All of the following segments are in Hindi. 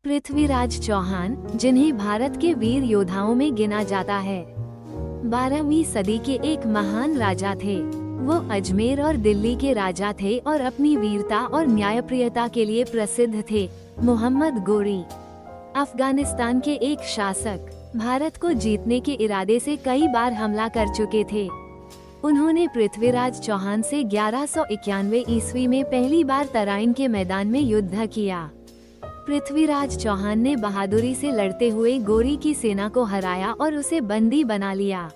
पृथ्वीराज चौहान, जिन्हें भारत के वीर योद्धाओं में गिना जाता है, 12वीं सदी के एक महान राजा थे। वो अजमेर और दिल्ली के राजा थे और अपनी वीरता और न्यायप्रियता के लिए प्रसिद्ध थे। मोहम्मद गोरी, अफगानिस्तान के एक शासक, भारत को जीतने के इरादे से कई बार हमला कर चुके थे। उन्होंने पृथ्वीराज चौहान से 1191 ईस्वी में पहली बार तराइन के मैदान में युद्ध किया। पृथ्वीराज चौहान ने बहादुरी से लड़ते हुए गोरी की सेना को हराया और उसे बंदी बना लिया,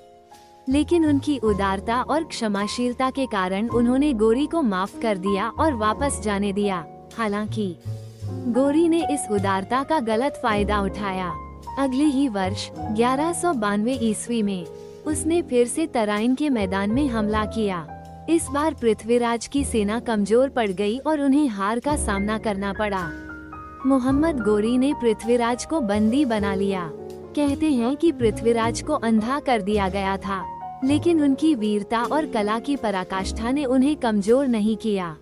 लेकिन उनकी उदारता और क्षमाशीलता के कारण उन्होंने गोरी को माफ कर दिया और वापस जाने दिया। हालांकि गोरी ने इस उदारता का गलत फायदा उठाया। अगले ही वर्ष 1192 ईस्वी में उसने फिर से तराइन के मैदान में हमला किया। इस बार पृथ्वीराज की सेना कमजोर पड़ गई और उन्हें हार का सामना करना पड़ा। मोहम्मद गोरी ने पृथ्वीराज को बंदी बना लिया। कहते हैं कि पृथ्वीराज को अंधा कर दिया गया था, लेकिन उनकी वीरता और कला की पराकाष्ठा ने उन्हें कमजोर नहीं किया।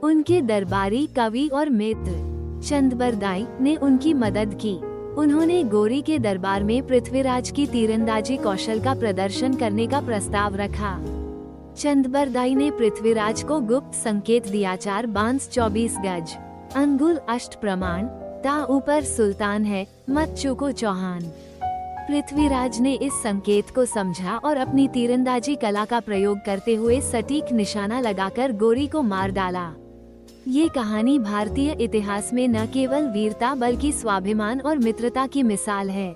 उनके दरबारी कवि और मित्र चंदबरदाई ने उनकी मदद की। उन्होंने गोरी के दरबार में पृथ्वीराज की तीरंदाजी कौशल का प्रदर्शन करने का प्रस्ताव रखा। चंदबरदाई ने पृथ्वीराज को गुप्त संकेत दिया, 4 बांस 24 गज, अंगुल अष्ट प्रमाण, ता ऊपर सुल्तान है, मत चूको चौहान। पृथ्वीराज ने इस संकेत को समझा और अपनी तीरंदाजी कला का प्रयोग करते हुए सटीक निशाना लगाकर गोरी को मार डाला। ये कहानी भारतीय इतिहास में न केवल वीरता बल्कि स्वाभिमान और मित्रता की मिसाल है।